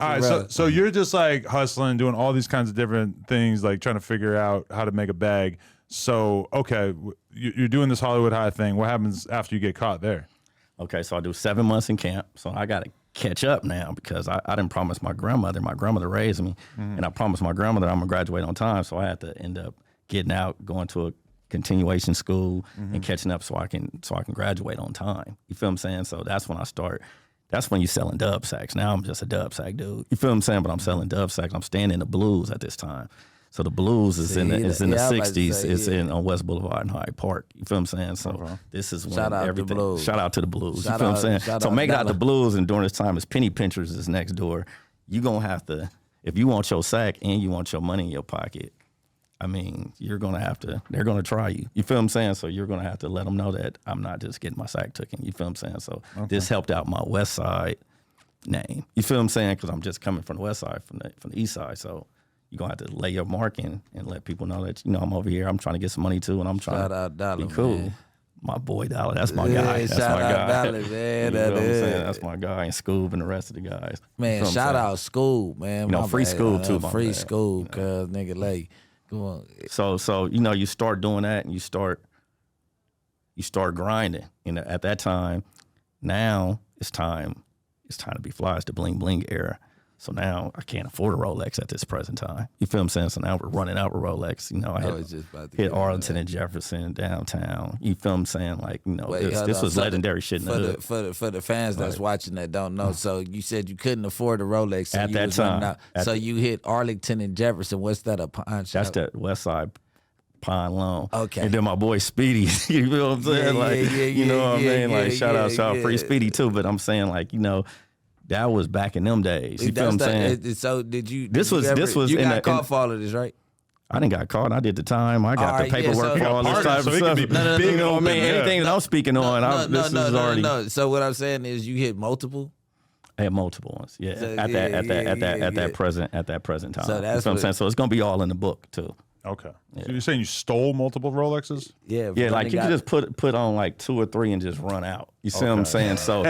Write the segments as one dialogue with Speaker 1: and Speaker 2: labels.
Speaker 1: All right, so you're just like hustling, doing all these kinds of different things, like trying to figure out how to make a bag. So, okay, you're doing this Hollywood High thing. What happens after you get caught there?
Speaker 2: Okay, so I do 7 months in camp. So I got to catch up now because I didn't promise my grandmother. My grandmother raised me, and I promised my grandmother I'm going to graduate on time. So I had to end up getting out, going to a continuation school and catching up so I can graduate on time. You feel what I'm saying? So that's when I start. That's when you're selling dub sacks. Now I'm just a dub sack dude. You feel what I'm saying? But I'm selling dub sacks. I'm staying in the Blues at this time. So the Blues is in the 60s. It's in on West Boulevard in Hyde Park. You feel what I'm saying? So this is when everything. Shout out to the Blues. You feel what I'm saying? So making out the Blues and during this time is Penny Pinchers is next door. You're gonna have to, if you want your sack and you want your money in your pocket, I mean, you're going to have to, they're going to try you. You feel what I'm saying? So you're going to have to let them know that I'm not just getting my sack taken. You feel what I'm saying? So this helped out my West Side name. You feel what I'm saying? Because I'm just coming from the West Side, from the East Side. So you're going to have to lay your mark in and let people know that, you know, I'm over here. I'm trying to get some money too, and I'm trying to be cool. Man. My boy Dollar, that's my guy. That's my guy. Dollar, man. You know what I'm saying? That's my guy, and Scoob and the rest of the guys.
Speaker 3: Man, shout out Scoob, man.
Speaker 2: You know, free Scoob too.
Speaker 3: Free Scoob, cuz nigga like.
Speaker 2: So you know, you start doing that and you start grinding. And at that time, now it's time to be fly. It's the bling bling era. So now I can't afford a Rolex at this present time. You feel what I'm saying? So now we're running out with Rolex. You know, I hit Arlington and Jefferson downtown. You feel what I'm saying? Like, you know, this was legendary shit in the hood.
Speaker 3: For the fans that's watching that don't know, so you said you couldn't afford a Rolex. So
Speaker 2: at that time.
Speaker 3: So you hit Arlington and Jefferson. What's that, a pawn shop?
Speaker 2: That's the West Side Pine Loan.
Speaker 3: Okay.
Speaker 2: And then my boy Speedy, you feel what I'm saying? You know what I mean? Like, shout out Free Speedy too, but I'm saying, like, you know, that was back in them days. You feel what I'm saying?
Speaker 3: So did you?
Speaker 2: This was
Speaker 3: you got caught for all of this, right?
Speaker 2: I didn't got caught. I did the time. I got the paperwork for all this type of stuff. You know what I mean? Anything that I'm speaking on, this is already.
Speaker 3: No. So what I'm saying is, you hit multiple.
Speaker 2: I had multiple ones. Yeah, so, at that present time.
Speaker 3: So that's
Speaker 2: what I'm saying. So it's gonna be all in the book too.
Speaker 1: Okay. Yeah. So you're saying you stole multiple Rolexes?
Speaker 3: Yeah.
Speaker 2: Yeah, like you could just put on like 2 or 3 and just run out. You see what I'm saying? So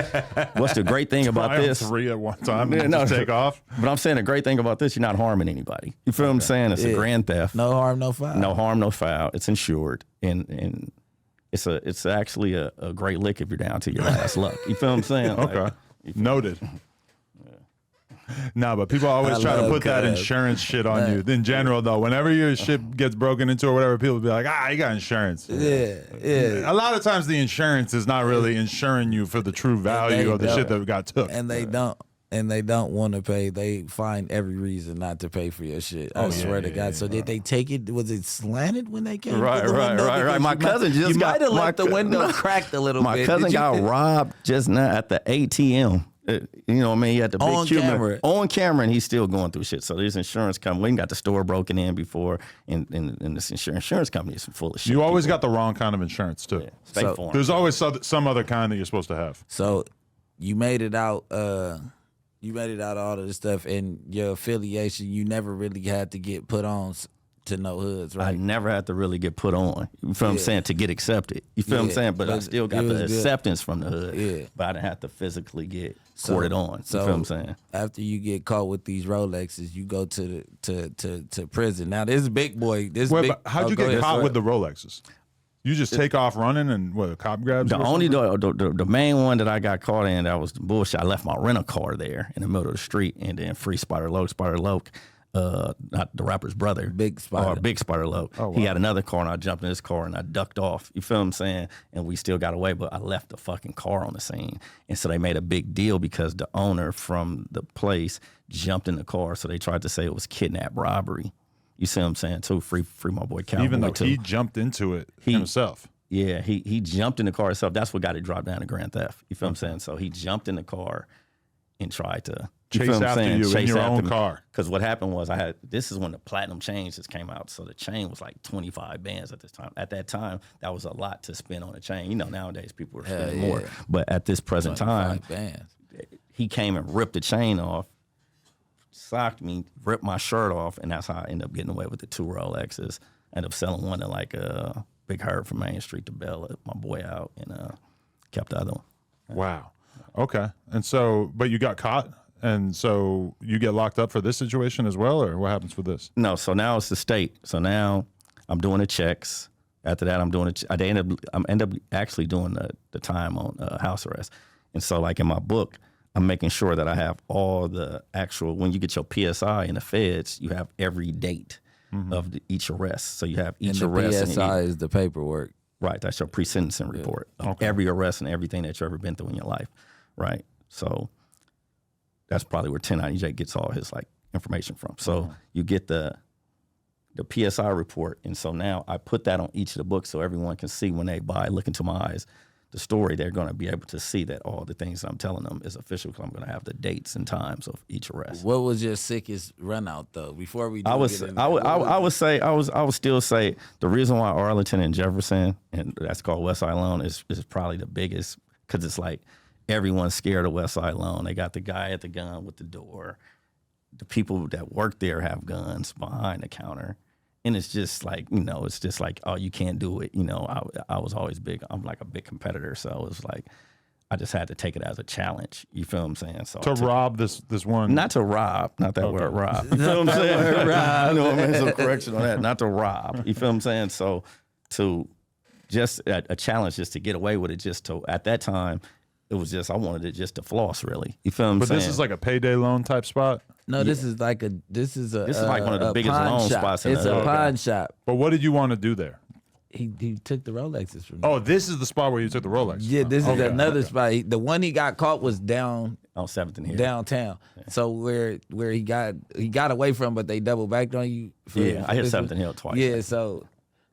Speaker 2: what's the great thing about this?
Speaker 1: 3 at one time and just take off?
Speaker 2: But I'm saying the great thing about this, you're not harming anybody. You feel what I'm saying? It's a grand theft.
Speaker 3: No harm, no foul.
Speaker 2: No harm, no foul. It's insured. And it's actually a great lick if you're down to your last luck. You feel what I'm saying?
Speaker 1: Okay.
Speaker 2: Like,
Speaker 1: noted. No, but people always try to put that insurance shit on you. In general, though, whenever your shit gets broken into or whatever, people be like, you got insurance.
Speaker 3: Yeah.
Speaker 1: A lot of times the insurance is not really insuring you for the true value of the shit that got took.
Speaker 3: And they don't. And they don't want to pay. They find every reason not to pay for your shit. I swear to God. So did they take it? Was it slanted when they came?
Speaker 2: Right. My cousin just
Speaker 3: might have left the window cracked a little bit.
Speaker 2: My cousin got robbed just now at the ATM. You know what I mean? He had the big Cuban on camera, and he's still going through shit. So there's insurance company. We got the store broken in before, and this insurance company is full of shit.
Speaker 1: You always got the wrong kind of insurance too.
Speaker 2: Yeah, State Farm.
Speaker 1: There's always some other kind that you're supposed to have.
Speaker 3: So you made it out. You made it out of all of this stuff, and your affiliation. You never really had to get put on to no hoods, right?
Speaker 2: I never had to really get put on. You feel what I'm saying? To get accepted. You feel what I'm saying? But I still got the acceptance from the hood.
Speaker 3: Yeah.
Speaker 2: But I didn't have to physically get courted on. You feel what I'm saying?
Speaker 3: After you get caught with these Rolexes, you go to prison. Now this big boy,
Speaker 1: how'd you get caught with the Rolexes? You just take off running and what? A cop grabs you?
Speaker 2: The main one that I got caught in, that was the bullshit. I left my rental car there in the middle of the street, and then Free Spider Loke. Not the rapper's brother, Big Spider Loke. Oh, wow. He had another car, and I jumped in his car and I ducked off. You feel what I'm saying? And we still got away, but I left the fucking car on the scene. And so they made a big deal because the owner from the place jumped in the car, so they tried to say it was kidnap robbery. You see what I'm saying? Too free my boy Cowboy.
Speaker 1: Even though he jumped into it himself.
Speaker 2: Yeah, he jumped in the car himself. That's what got it dropped down to grand theft. You feel what I'm saying? So he jumped in the car and tried to
Speaker 1: chase after you in your own car.
Speaker 2: Because what happened was this is when the platinum chains just came out. So the chain was like 25 bands at this time. At that time, that was a lot to spend on a chain. You know, nowadays people are spending more. But at this present time, he came and ripped the chain off, socked me, ripped my shirt off, and that's how I ended up getting away with the 2 Rolexes. I ended up selling one to like a Big Herb from Main Street to bail my boy out, and kept the other one.
Speaker 1: Wow. Okay. And so, but you got caught And so you get locked up for this situation as well, or what happens with this?
Speaker 2: No, so now it's the state. So now I'm doing the checks. After that, I'm doing I end up actually doing the time on house arrest. And so, like in my book, I'm making sure that I have all the actual. When you get your PSI in the feds, you have every date of each arrest. So you have each
Speaker 3: and the
Speaker 2: arrest.
Speaker 3: PSI is the paperwork.
Speaker 2: Right, that's your pre-sentencing report of every arrest and everything that you've ever been through in your life, right? So that's probably where 1090J gets all his like information from. So you get the PSI report, and so now I put that on each of the books so everyone can see when they look into my eyes, the story, they're going to be able to see that all the things I'm telling them is official because I'm going to have the dates and times of each arrest.
Speaker 3: What was your sickest run out though? Before we,
Speaker 2: I would still say the reason why Arlington and Jefferson, and that's called West Side Loan, is probably the biggest because it's like everyone's scared of West Side Loan. They got the guy at the gun with the door. The people that work there have guns behind the counter. And it's just like, it's just like, oh, you can't do it. I was always big. I'm like a big competitor. So it was like, I just had to take it as a challenge. You feel what I'm saying? So
Speaker 1: To rob this one.
Speaker 2: not to rob, not that word rob. You feel what I'm saying? Rob. You know what I mean? Some correction on that. Not to rob. You feel what I'm saying? So to just a challenge just to get away with it, just to, at that time, it was just, I wanted it just to floss, really. You feel what I'm saying?
Speaker 1: But this is like a payday loan type spot?
Speaker 3: No, this is like this is
Speaker 2: like one of the biggest
Speaker 3: pawn
Speaker 2: loan
Speaker 3: shop.
Speaker 2: spots in
Speaker 3: It's
Speaker 2: the
Speaker 3: a
Speaker 2: hood.
Speaker 3: pawn shop.
Speaker 1: But what did you want to do there?
Speaker 3: He took the Rolexes from me.
Speaker 1: Oh, this is the spot where you took the Rolex.
Speaker 3: Yeah, this is another spot. The one he got caught was
Speaker 2: On 7th and here.
Speaker 3: downtown. Yeah. So where he got away from, but they double backed on you.
Speaker 2: I hit 7th and Hill twice.
Speaker 3: Yeah, so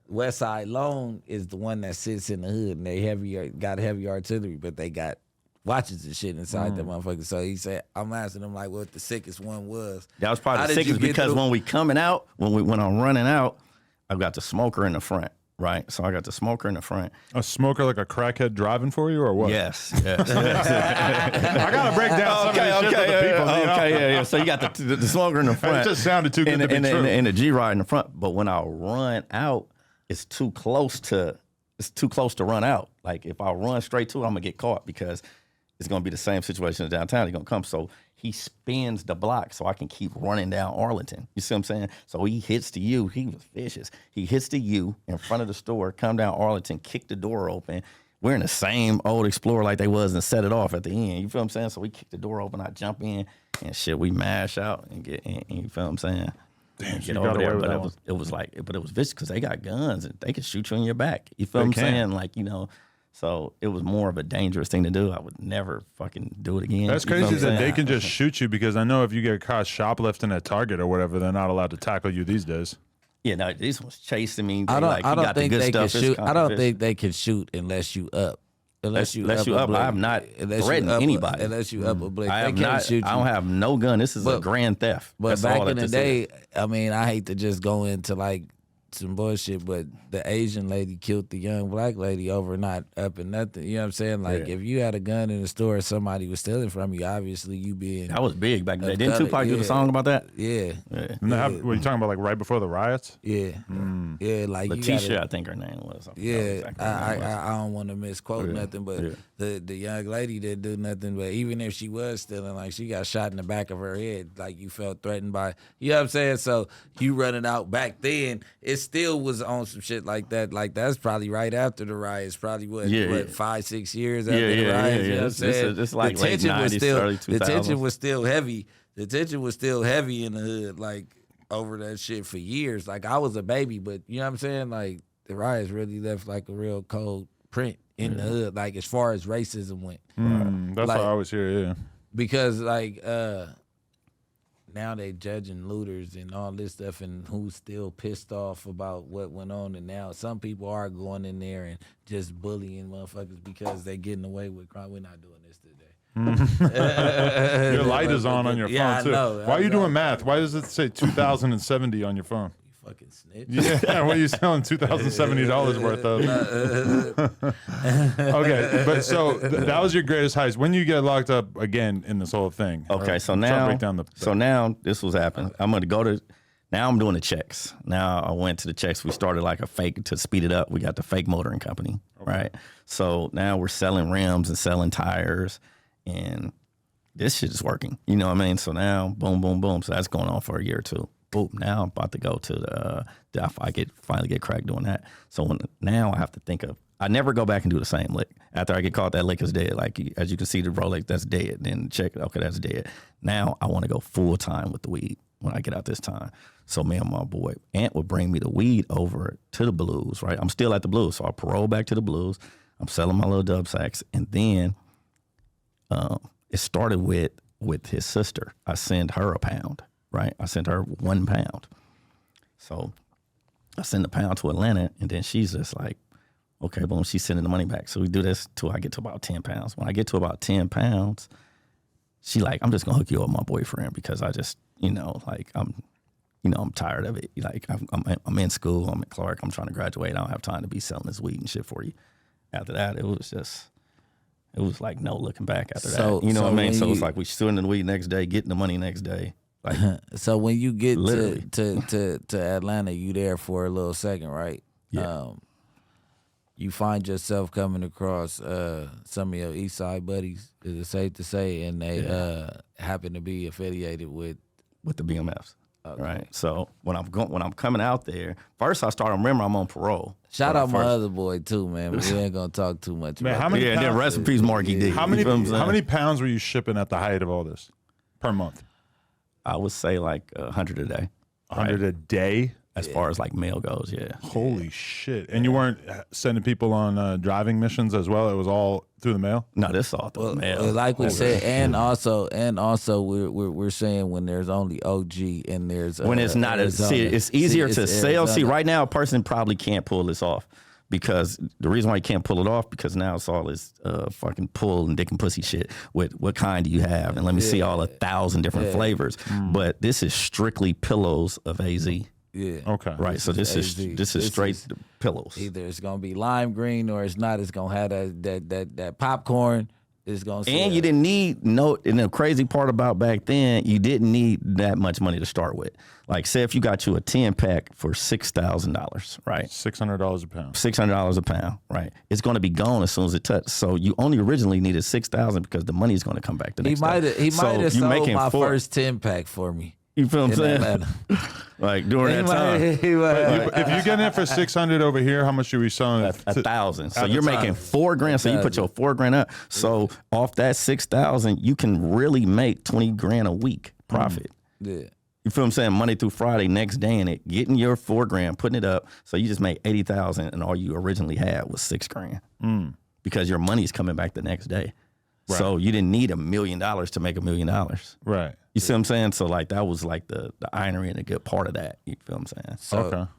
Speaker 3: West Side Loan is the one that sits in the hood, and they got heavy artillery, but they got watches and shit inside that motherfucker. So he said, I'm asking him like what the sickest one was.
Speaker 2: That was probably the sickest because when we coming out, when I'm running out, I've got the smoker in the front, right? So I got the smoker in the front.
Speaker 1: A smoker like a crackhead driving for you or what?
Speaker 2: Yes.
Speaker 1: I got to break down some of this shit for the people.
Speaker 2: Yeah. So you got the smoker in the front.
Speaker 1: It just sounded too good to be true.
Speaker 2: And the G-Ride in the front. But when I run out, it's too close to run out. Like if I run straight to it, I'm going to get caught because it's going to be the same situation as downtown. He's going to come. So he spins the block so I can keep running down Arlington. You see what I'm saying? So he hits the U. He was vicious. He hits the U in front of the store, come down Arlington, kick the door open. We're in the same old Explorer like they was and set it off at the end. You feel what I'm saying? So we kick the door open. I jump in and shit, we mash out and get in. You feel what I'm saying?
Speaker 1: Damn,
Speaker 2: Get over there. But it was vicious because they got guns and they can shoot you in your back. You feel what I'm saying? Like, so it was more of a dangerous thing to do. I would never fucking do it again.
Speaker 1: That's crazy that they can just shoot you because I know if you get caught shoplifting at Target or whatever, they're not allowed to tackle you these days.
Speaker 2: Yeah, no, these ones chasing me.
Speaker 3: I don't think they can shoot. I don't think they can shoot unless you up. Unless you up.
Speaker 2: I have not threatened anybody.
Speaker 3: Unless you up a blick.
Speaker 2: I don't have no gun. This is a grand theft.
Speaker 3: But back in the day, I mean, I hate to just go into like some bullshit, but the Asian lady killed the young black lady over not up and nothing. You know what I'm saying? Like if you had a gun in the store, somebody was stealing from you. Obviously, you being
Speaker 2: that was big back then. Didn't Tupac do the song about that?
Speaker 3: Yeah.
Speaker 1: And what are you talking about? Like right before the riots?
Speaker 3: Yeah. Yeah. Like
Speaker 2: Letitia, I think her name was.
Speaker 3: I don't want to misquote nothing, but the young lady didn't do nothing. But even if she was stealing, like she got shot in the back of her head, like you felt threatened by. You know what I'm saying? So you running out back then, it still was on some shit like that. Like that's probably right after the riots. Probably what 5-6 years after the riots. You know what I'm saying?
Speaker 2: It's like late 90s, early 2000s.
Speaker 3: The tension was still heavy. The tension was still heavy in the hood, like over that shit for years. Like I was a baby, but you know what I'm saying? Like the riots really left like a real cold print in the hood, like as far as racism went.
Speaker 1: That's
Speaker 3: like,
Speaker 1: what I always hear, yeah.
Speaker 3: Because like now they judging looters and all this stuff and who's still pissed off about what went on, and now some people are going in there and just bullying motherfuckers because they getting away with crime. We're not doing this today.
Speaker 1: Your light is on your phone too. Why are you doing math? Why does it say 2070 on your phone?
Speaker 3: You fucking snitch.
Speaker 1: Yeah, what are you selling $2,070 worth of? Okay, but so that was your greatest heist. When you get locked up again in this whole thing?
Speaker 2: Okay, so now this was happening. I'm going to go to. Now I'm doing the checks. Now I went to the checks. We started like a fake to speed it up. We got the fake motoring company, right? So now we're selling rims and selling tires, and this shit is working. You know what I mean? So now, boom, boom, boom. So that's going on for a year or two. Boom. Now I'm about to go to I finally get cracked doing that. So now I have to think of, I never go back and do the same lick. After I get caught, that lick is dead. Like, as you can see, the Rolex, that's dead. Then check it. Okay, that's dead. Now I want to go full time with the weed when I get out this time. So me and my boy Ant would bring me the weed over to the Blues, right? I'm still at the Blues. So I parole back to the Blues. I'm selling my little dub sacks. And then it started with his sister. I send her a pound, right? I sent her 1 pound. So I send the pound to Atlanta, and then she's just like, okay, boom, she's sending the money back. So we do this till I get to about 10 pounds. When I get to about 10 pounds, she like, I'm just gonna hook you up with my boyfriend because I just, like I'm tired of it. Like I'm in school, I'm at Clark, I'm trying to graduate. I don't have time to be selling this weed and shit for you. After that, it was like no looking back after that. You know what I mean? So it's like we stood in the weed next day, getting the money next day. Like,
Speaker 3: so when you get
Speaker 2: literally.
Speaker 3: to Atlanta, you there for a little second, right?
Speaker 2: Yeah.
Speaker 3: You find yourself coming across some of your East Side buddies, is it safe to say, and they happen to be affiliated with
Speaker 2: the BMFs. Okay. Right. So when I'm coming out there, first I start. Remember, I'm on parole.
Speaker 3: Shout out my other boy too, man. But we ain't gonna talk too much.
Speaker 1: Man,
Speaker 3: about
Speaker 1: how many?
Speaker 3: that.
Speaker 2: And then rest in peace, Marky D.
Speaker 1: How many pounds were you shipping at the height of all this per month?
Speaker 2: I would say like 100 a day.
Speaker 1: 100 a day.
Speaker 2: As far as like mail goes, yeah.
Speaker 1: Holy shit! And you weren't sending people on driving missions as well. It was all through the mail.
Speaker 2: No, this all through the mail.
Speaker 3: Like we said, and also we're saying when there's only OG and there's
Speaker 2: when it's not it's easier to sell. See, right now a person probably can't pull this off because the reason why you can't pull it off because now it's all this fucking pull and dick and pussy shit. With what kind do you have? And let me see all 1,000 different flavors. But this is strictly pillows of AZ.
Speaker 3: Yeah.
Speaker 2: Okay. Right. So this is straight pillows.
Speaker 3: Either it's gonna be lime green or it's not. It's gonna have that popcorn. It's gonna.
Speaker 2: And you didn't need and the crazy part about back then, you didn't need that much money to start with. Like, say if you got you a 10-pack for $6,000, right?
Speaker 1: $600 a pound.
Speaker 2: $600 a pound, right? It's going to be gone as soon as it touches. So you only originally needed $6,000 because the money is going to come back the next day.
Speaker 3: He might have sold my first 10-pack for me.
Speaker 2: You feel what I'm saying? Like during that time.
Speaker 1: If you get it for 600 over here, how much are we selling?
Speaker 2: 1,000. So you're making $4,000. So you put your $4,000 up. So off that 6,000, you can really make $20,000 a week profit.
Speaker 3: Yeah.
Speaker 2: You feel what I'm saying? Monday through Friday, next day in it, getting your $4,000, putting it up. So you just made 80,000, and all you originally had was $6,000 because your money's coming back the next day. Right. So you didn't need $1 million to make $1 million.
Speaker 1: Right.
Speaker 2: You see what I'm saying? So like that was like the irony and a good part of that. You feel what I'm saying?
Speaker 3: So,
Speaker 1: okay.